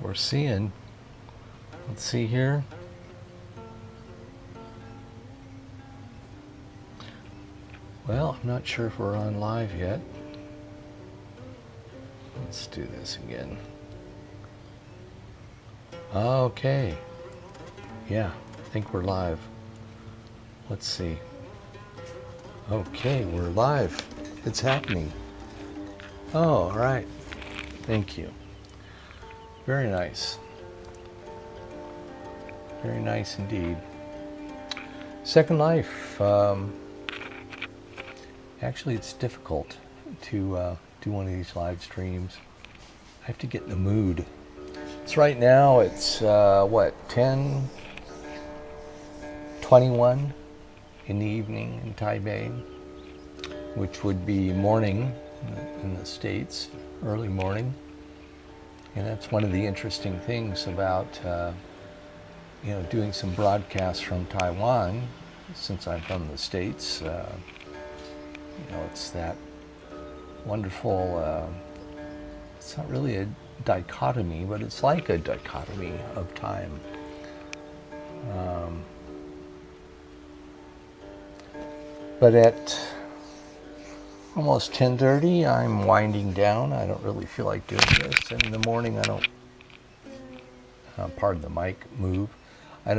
We're seeing, let's see here. Well, I'm not sure if we're on live yet. Let's do this again. Okay. Yeah, I think we're live. Let's see. Okay, we're live. It's happening. Oh, all right. Thank you. Very nice. Very nice indeed. Second Life. Actually, it's difficult to do one of these live streams. I have to get in the mood. It's right now, it's what, 10:21 in the evening in Taipei, which would be morning in the States, early morning. And that's one of the interesting things about doing some broadcasts from Taiwan, since I'm from the States. It's that wonderful, it's not really a dichotomy, but it's like a dichotomy of time. But at almost 10:30, I'm winding down. I don't really feel like doing this. And in the morning, I don't, pardon the mic move, I'm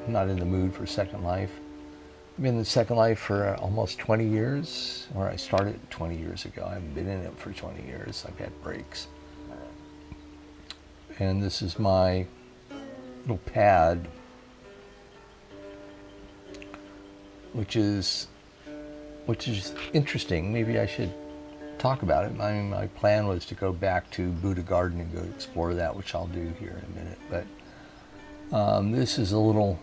not in the mood for Second Life. I've been in Second Life for almost 20 years, or I started 20 years ago. I haven't been in it for 20 years. I've had breaks. And this is my little pad, which is interesting. Maybe I should talk about it. My plan was to go back to Buddha Garden and go explore that, which I'll do here in a minute. But this is a little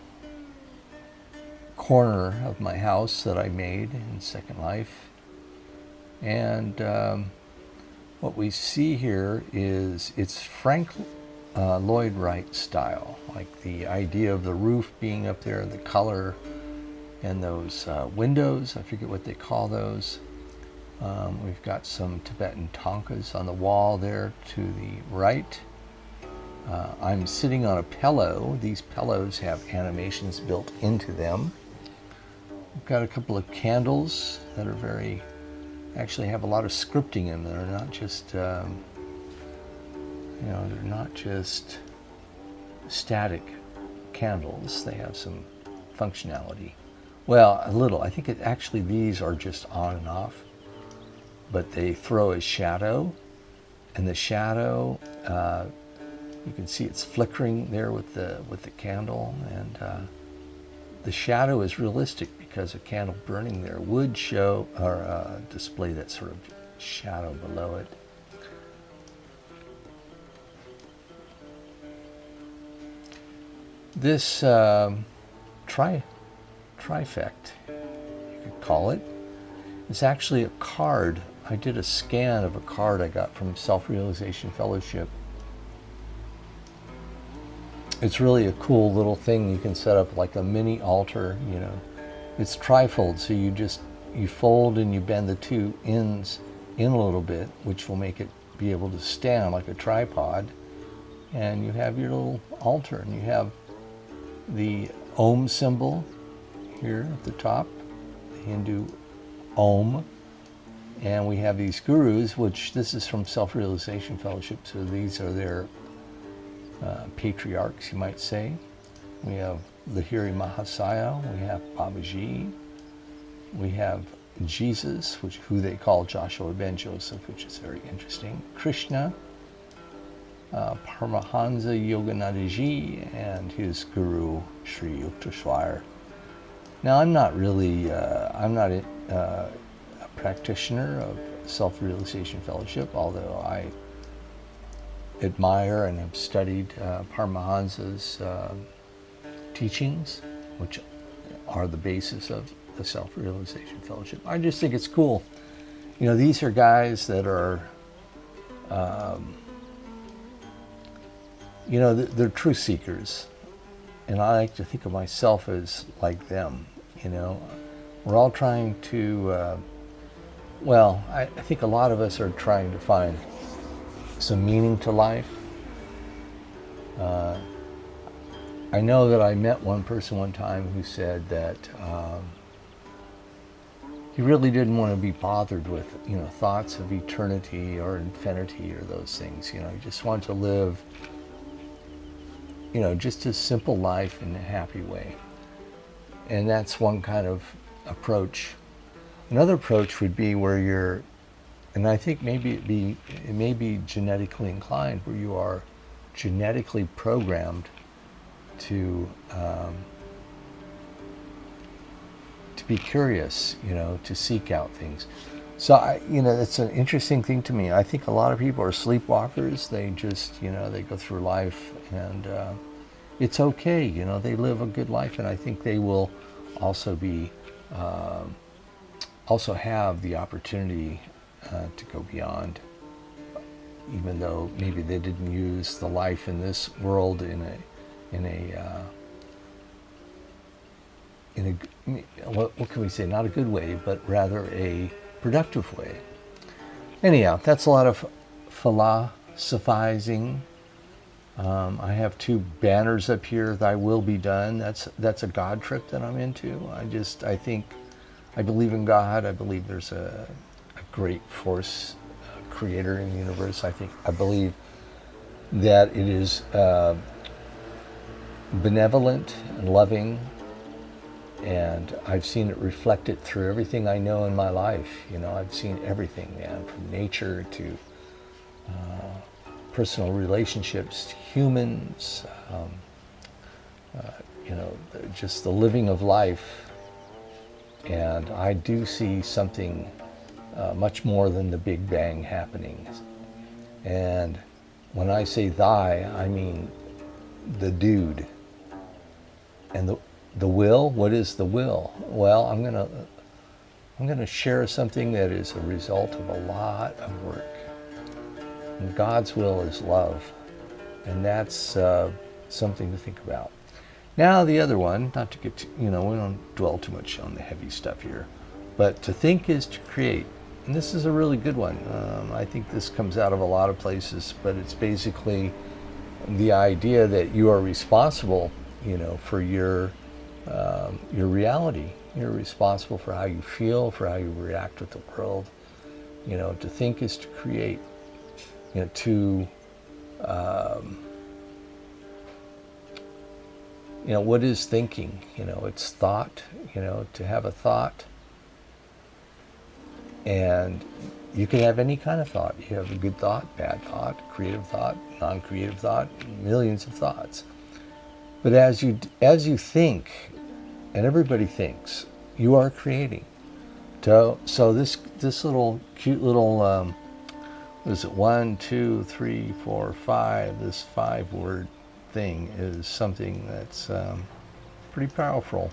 corner of my house that I made in Second Life. And what we see here is it's Frank Lloyd Wright style, like the idea of the roof being up there, the color, and those windows, I forget what they call those. We've got some Tibetan thangkas on the wall there to the right. I'm sitting on a pillow. These pillows have animations built into them. We've got a couple of candles that are actually have a lot of scripting in them. They're not just, they're not just static candles. They have some functionality. Well, a little. I think actually these are just on and off, but they throw a shadow, and the shadow, you can see it's flickering there with the candle, and the shadow is realistic because a candle burning there would show or display that sort of shadow below it. This trifect, you could call it, is actually a card. I did a scan of a card I got from Self-Realization Fellowship. It's really a cool little thing. You can set up like a mini altar, It's trifold, so you fold and you bend the two ends in a little bit, which will make it be able to stand like a tripod. And you have your little altar, and you have the Om symbol here at the top, the Hindu Om. And we have these gurus, which this is from Self-Realization Fellowship, so these are their patriarchs, you might say. We have Lahiri Mahasaya, we have Babaji, we have Jesus, who they call Joshua Ben Joseph, which is very interesting, Krishna, Paramahansa Yoganandaji, and his guru, Sri Yukteswar. Now, I'm not a practitioner of Self-Realization Fellowship, although I admire and have studied Paramahansa's teachings, which are the basis of the Self-Realization Fellowship. I just think it's cool. These are guys that are, they're truth seekers. And I like to think of myself as like them, We're all trying to Well, I think a lot of us are trying to find some meaning to life. I know that I met one person one time who said that he really didn't want to be bothered with, thoughts of eternity or infinity or those things. He just wanted to live, just a simple life in a happy way. And that's one kind of approach. Another approach would be where you're, and I think maybe it may be genetically inclined, where you are genetically programmed to be curious, to seek out things. So it's an interesting thing to me. I think a lot of people are sleepwalkers. They just, they go through life, and it's okay. They live a good life, and I think they will also be, also have the opportunity to go beyond, even though maybe they didn't use the life in this world in a what can we say, not a good way, but rather a productive way. Anyhow, that's a lot of philosophizing. I have two banners up here, "Thy will be done." That's a God trip that I'm into. I believe in God. I believe there's a great force, creator in the universe. I believe that it is benevolent and loving, and I've seen it reflected through everything I know in my life. I've seen everything, man, from nature to personal relationships to humans, just the living of life. And I do see something much more than the Big Bang happening. And when I say thy, I mean the dude. And the will, what is the will? Well, I'm gonna share something that is a result of a lot of work. And God's will is love, and that's something to think about. Now the other one, not to get we don't dwell too much on the heavy stuff here, but to think is to create. And this is a really good one. I think this comes out of a lot of places, but it's basically the idea that you are responsible, for your reality. You're responsible for how you feel, for how you react with the world. To think is to create. What is thinking? It's thought. To have a thought. And you can have any kind of thought. You have a good thought, bad thought, creative thought, non-creative thought, millions of thoughts. But as you think, and everybody thinks, you are creating. So this little cute little what is it, 1, 2, 3, 4, 5, this 5-word thing is something that's pretty powerful.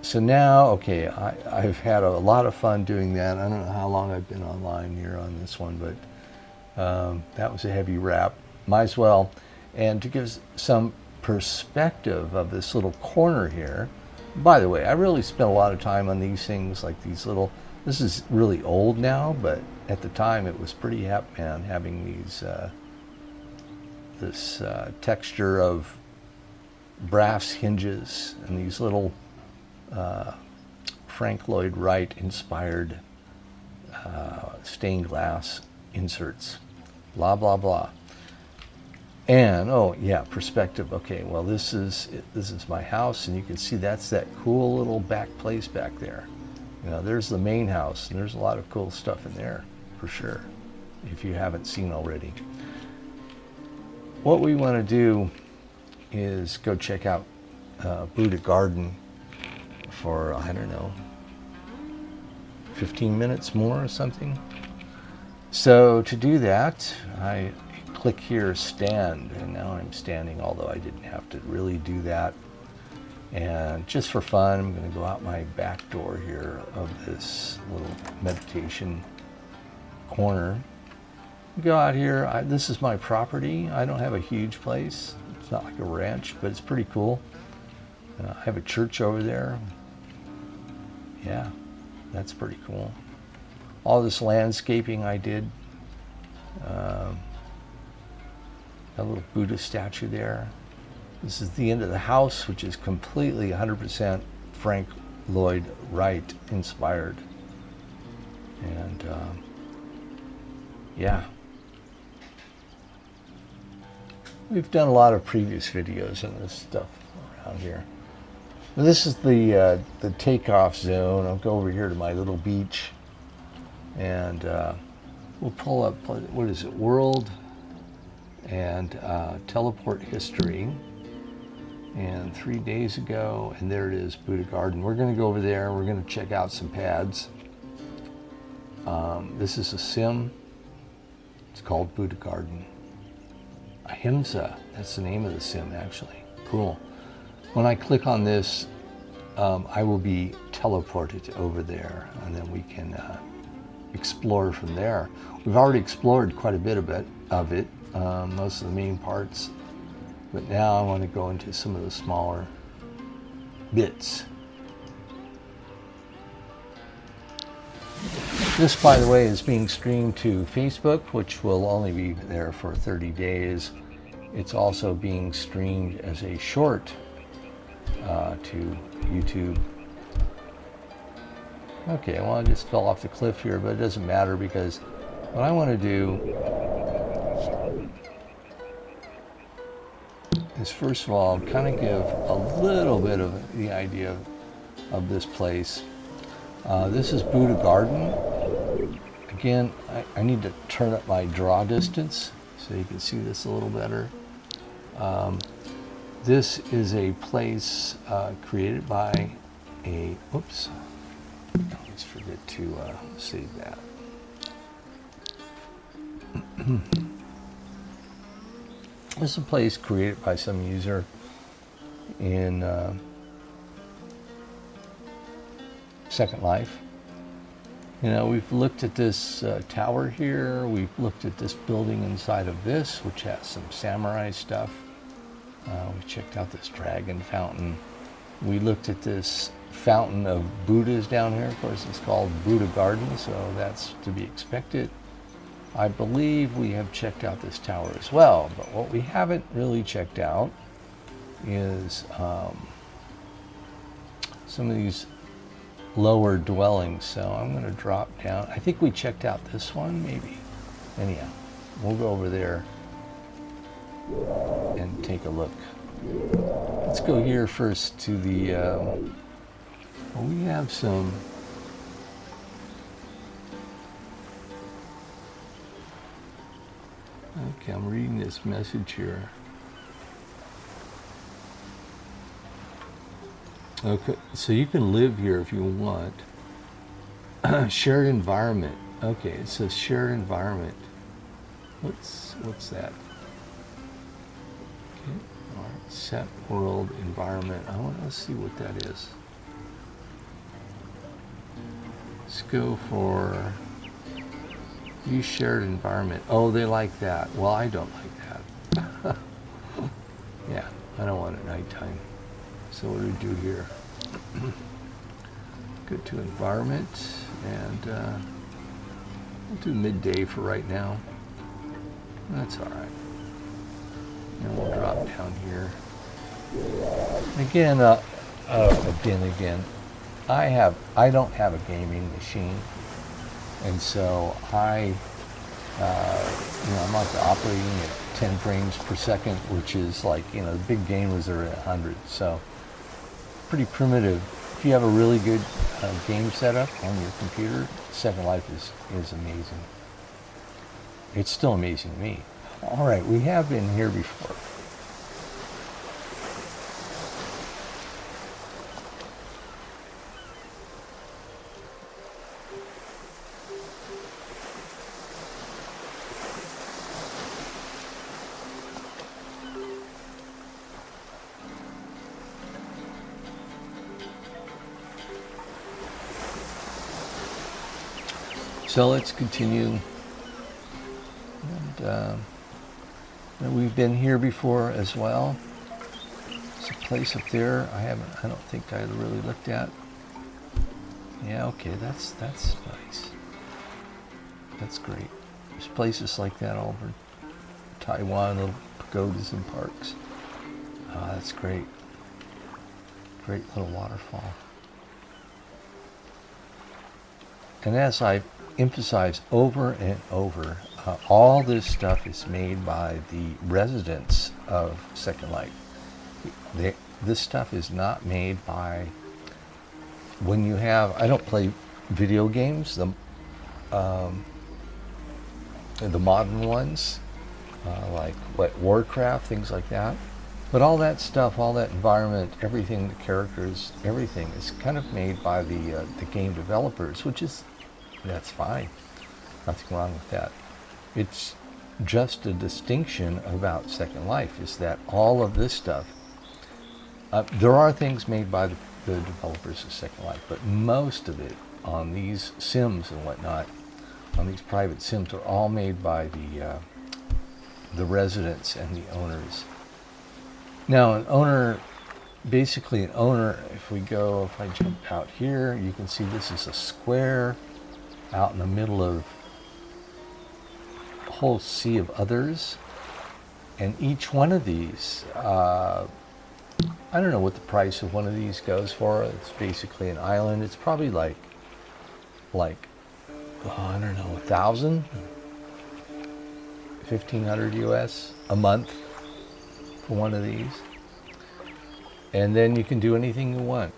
So now, okay, I've had a lot of fun doing that. I don't know how long I've been online here on this one, but that was a heavy wrap. Might as well. And to give some perspective of this little corner here, by the way, I really spent a lot of time on these things, like these little, this is really old now, but at the time it was pretty hep, man, having these, this texture of brass hinges and these little Frank Lloyd Wright inspired stained glass inserts, blah, blah, blah. And, oh yeah, perspective. Okay, well this is my house, and you can see that's that cool little back place back there. There's the main house, and there's a lot of cool stuff in there, for sure, if you haven't seen already. What we want to do is go check out Buddha Garden for, I don't know, 15 minutes more or something. So to do that, I click here, stand, and now I'm standing, although I didn't have to really do that. And just for fun, I'm going to go out my back door here of this little meditation corner. Go out here. This is my property. I don't have a huge place. It's not like a ranch, but it's pretty cool. I have a church over there. yeah, that's pretty cool. All this landscaping I did. A little Buddha statue there. This is the end of the house, which is completely 100% Frank Lloyd Wright inspired. And yeah, we've done a lot of previous videos on this stuff around here. This is the takeoff zone. I'll go over here to my little beach, and we'll pull up, what is it, world and teleport history. And 3 days ago, and there it is, Buddha Garden. We're going to go over there. We're going to check out some pads. This is a sim. It's called Buddha Garden. Ahimsa, that's the name of the sim, actually. Cool. When I click on this, I will be teleported over there, and then we can explore from there. We've already explored quite a bit of it, most of the main parts, but now I want to go into some of the smaller bits. This, by the way, is being streamed to Facebook, which will only be there for 30 days. It's also being streamed as a short to YouTube. Okay, well, I just fell off the cliff here, but it doesn't matter, because what I want to do is, first of all, kind of give a little bit of the idea of this place. This is Buddha Garden. Again, I need to turn up my draw distance so you can see this a little better. This is a place created by a, oops, I always forget to save that. This is a place created by some user in Second Life. You know, we've looked at this tower here. We've looked at this building inside of this, which has some samurai stuff. We checked out this dragon fountain. We looked at this fountain of Buddhas down here. Of course, it's called Buddha Garden, so that's to be expected. I believe we have checked out this tower as well, but what we haven't really checked out is some of these lower dwellings. So I'm going to drop down. I think we checked out this one, maybe. Anyhow, we'll go over there and take a look. Let's go here first to the, well, we have some, okay, I'm reading this message here. Okay, so you can live here if you want. Shared environment. Okay, it says shared environment. What's that? Okay, all right, set world environment. Let's see what that is. Let's go for use shared environment. Oh, they like that. Well, I don't like that. Yeah, I don't want it nighttime. So what do we do here? Go to environment, and we'll do midday for right now. That's all right. And we'll drop down here. Again, I don't have a gaming machine, and so I'm not operating at 10 frames per second, which is like, the big gamers are at 100. So pretty primitive. If you have a really good game setup on your computer, Second Life is amazing. It's still amazing to me. All right, we have been here before. So let's continue. And we've been here before as well. There's a place up there I don't think I really looked at. Yeah, okay, that's nice. That's great. There's places like that all over Taiwan, little pagodas and parks. That's great. Great little waterfall. And as I emphasize over and over, all this stuff is made by the residents of Second Life. This stuff is not made by, when you have, I don't play video games, the modern ones, like Warcraft, things like that. But all that stuff, all that environment, everything, the characters, everything is kind of made by the game developers, that's fine. Nothing wrong with that. It's just a distinction about Second Life is that all of this stuff, there are things made by the developers of Second Life, but most of it on these Sims and whatnot, on these private Sims, are all made by the residents and the owners. Now, if I jump out here, you can see this is a square out in the middle of a whole sea of others. And each one of these, I don't know what the price of one of these goes for. It's basically an island. It's probably like I don't know, 1,000, 1,500 US a month for one of these. And then you can do anything you want.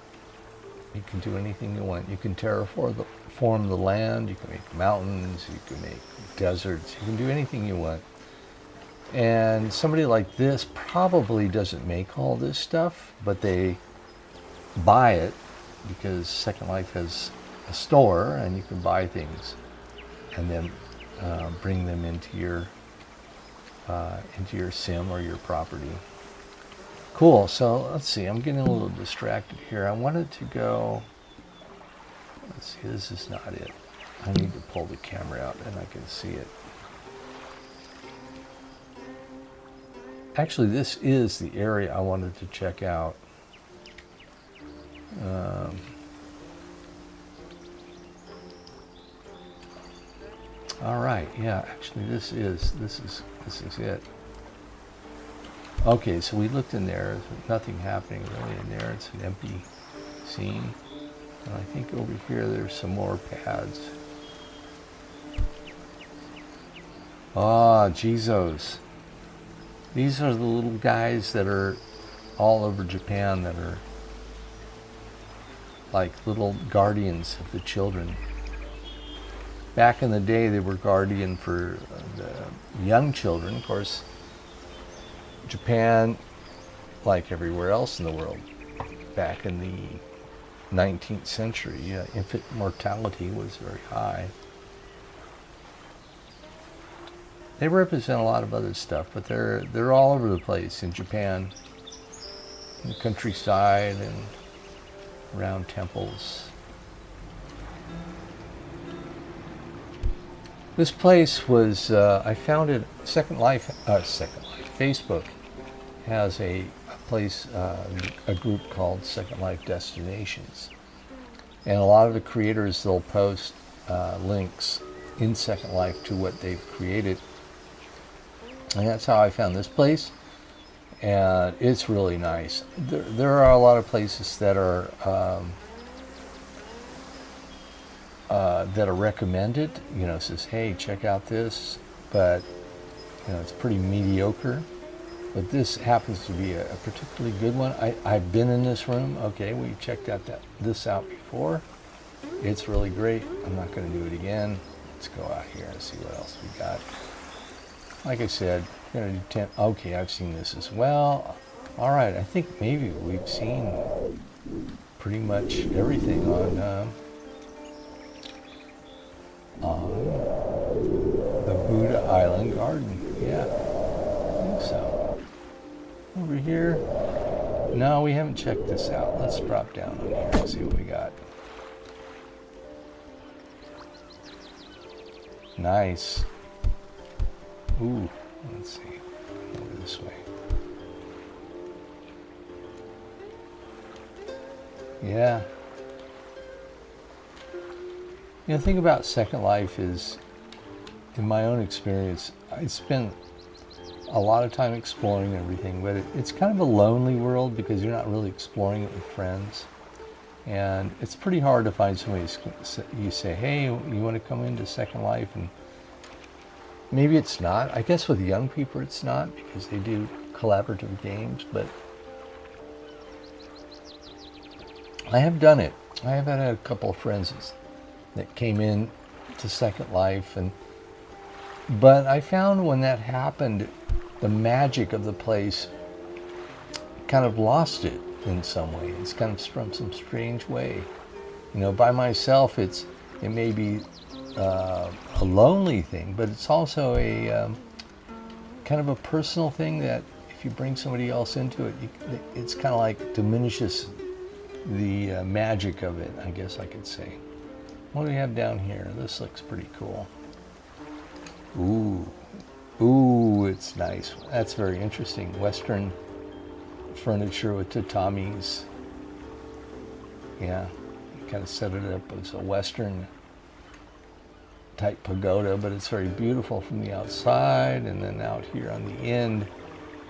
You can do anything you want. You can terraform the land. You can make mountains. You can make deserts. You can do anything you want. And somebody like this probably doesn't make all this stuff, but they buy it because Second Life has a store and you can buy things and then bring them into your sim or your property. Cool. So let's see. I'm getting a little distracted here. I wanted to go. Let's see. This is not it. I need to pull the camera out and I can see it. Actually, this is the area I wanted to check out. All right. Yeah. Actually, this is it. Okay, so we looked in there. There's nothing happening really in there. It's an empty scene. And I think over here there's some more pads. Ah, Jesus. These are the little guys that are all over Japan that are like little guardians of the children. Back in the day, they were guardian for the young children. Of course, Japan, like everywhere else in the world, back in the 19th century, infant mortality was very high. They represent a lot of other stuff, but they're all over the place in Japan, in the countryside and around temples. This place was, I found it, Second Life, Facebook has a place, a group called Second Life Destinations. And a lot of the creators, they'll post links in Second Life to what they've created. And that's how I found this place. And it's really nice. There are a lot of places that are recommended. You know, says, hey, check out this. But, you know, it's pretty mediocre. But this happens to be a particularly good one. I've been in this room. Okay, we checked out this out before. It's really great. I'm not going to do it again. Let's go out here and see what else we got. Like I said, we're going to do 10. Okay, I've seen this as well. All right, I think maybe we've seen pretty much everything on the Buddha Island Garden. Yeah, I think so. Over here. No, we haven't checked this out. Let's drop down on here and see what we got. Nice. Ooh, let's see. Over this way. Yeah. You know, the thing about Second Life is, in my own experience, I spent a lot of time exploring everything, but it's kind of a lonely world because you're not really exploring it with friends. And it's pretty hard to find somebody you say, hey, you want to come into Second Life? And maybe it's not. I guess with young people it's not because they do collaborative games, but I have done it. I have had a couple of friends that came in to Second Life, but I found when that happened, the magic of the place kind of lost it in some way. It's kind of from some strange way. You know, by myself, it may be a lonely thing, but it's also a kind of a personal thing that if you bring somebody else into it, it's kind of like diminishes the magic of it, I guess I could say. What do we have down here? This looks pretty cool. Ooh, it's nice. That's very interesting. Western furniture with tatamis. Yeah, kind of set it up as a Western type pagoda, but it's very beautiful from the outside. And then out here on the end,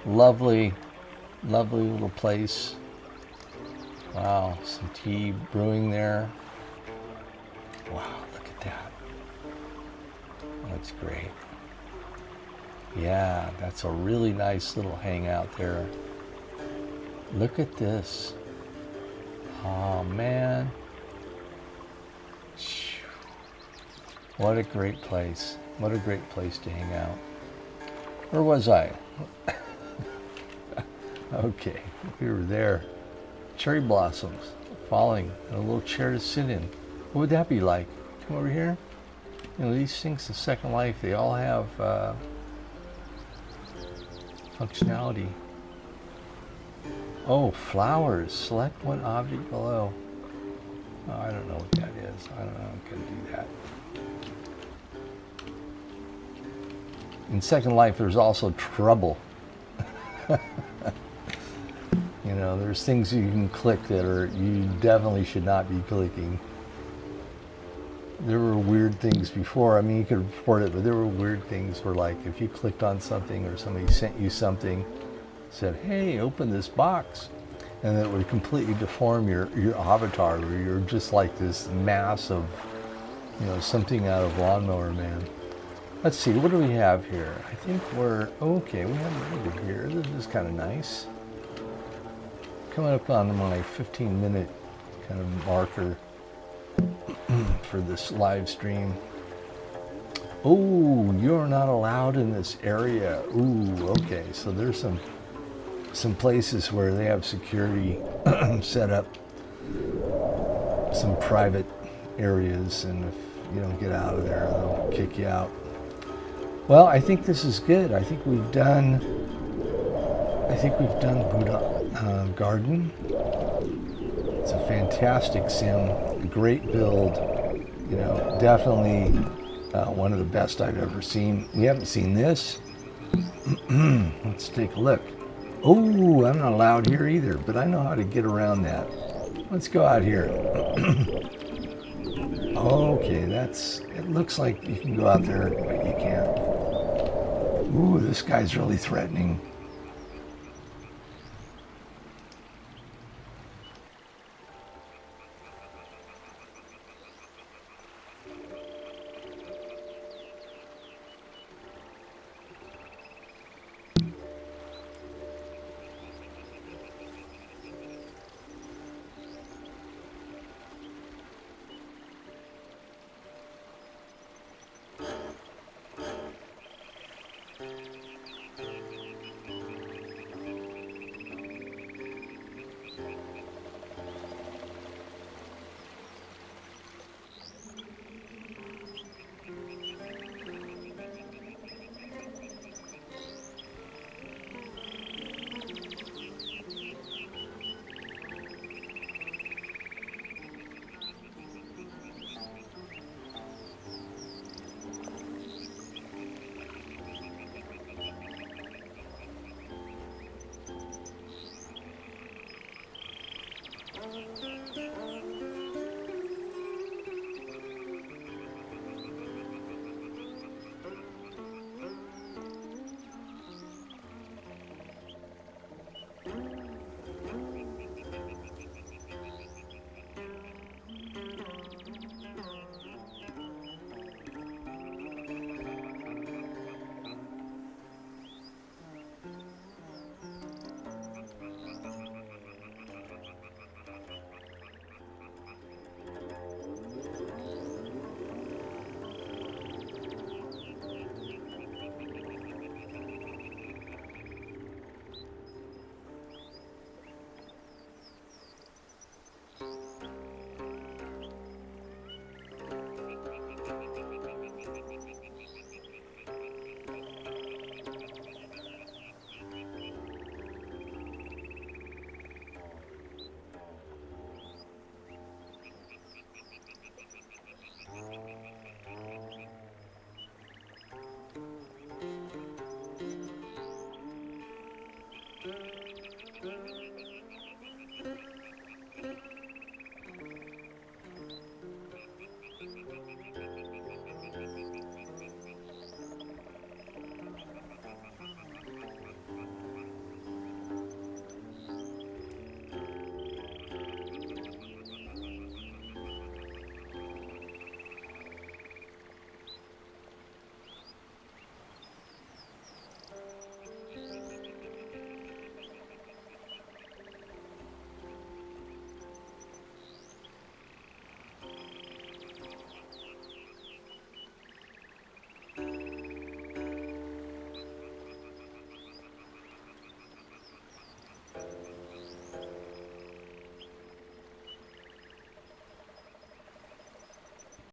lovely little place. Wow, some tea brewing there. Wow, look at that. That's great. Yeah, that's a really nice little hangout there. Look at this. Oh, man. What a great place. What a great place to hang out. Where was I? Okay, we were there. Cherry blossoms falling, and a little chair to sit in. What would that be like? Come over here. You know, these things in Second Life, they all have functionality. Oh, flowers. Select one object below. Oh, I don't know what that is. I don't know. I can do that. In Second Life, there's also trouble. You know, there's things you can click that you definitely should not be clicking. There were weird things before. I mean, you could report it, but there were weird things where, like, if you clicked on something or somebody sent you something, said, hey, open this box, and it would completely deform your avatar, where you're just like this mass of, you know, something out of Lawnmower Man. Let's see, what do we have here? I think we're, okay, we have a movie here. This is kind of nice. Coming up on my 15-minute kind of marker for this live stream. Oh, you're not allowed in this area. Ooh, okay, so there's some places where they have security set up, some private areas, and if you don't get out of there, they'll kick you out. Well, I think this is good. I think we've done Buddha Garden. It's a fantastic sim, great build. You know, definitely one of the best I've ever seen. We haven't seen this. Let's take a look. Oh, I'm not allowed here either, but I know how to get around that. Let's go out here. Okay, it looks like you can go out there, but you can't. Ooh, this guy's really threatening.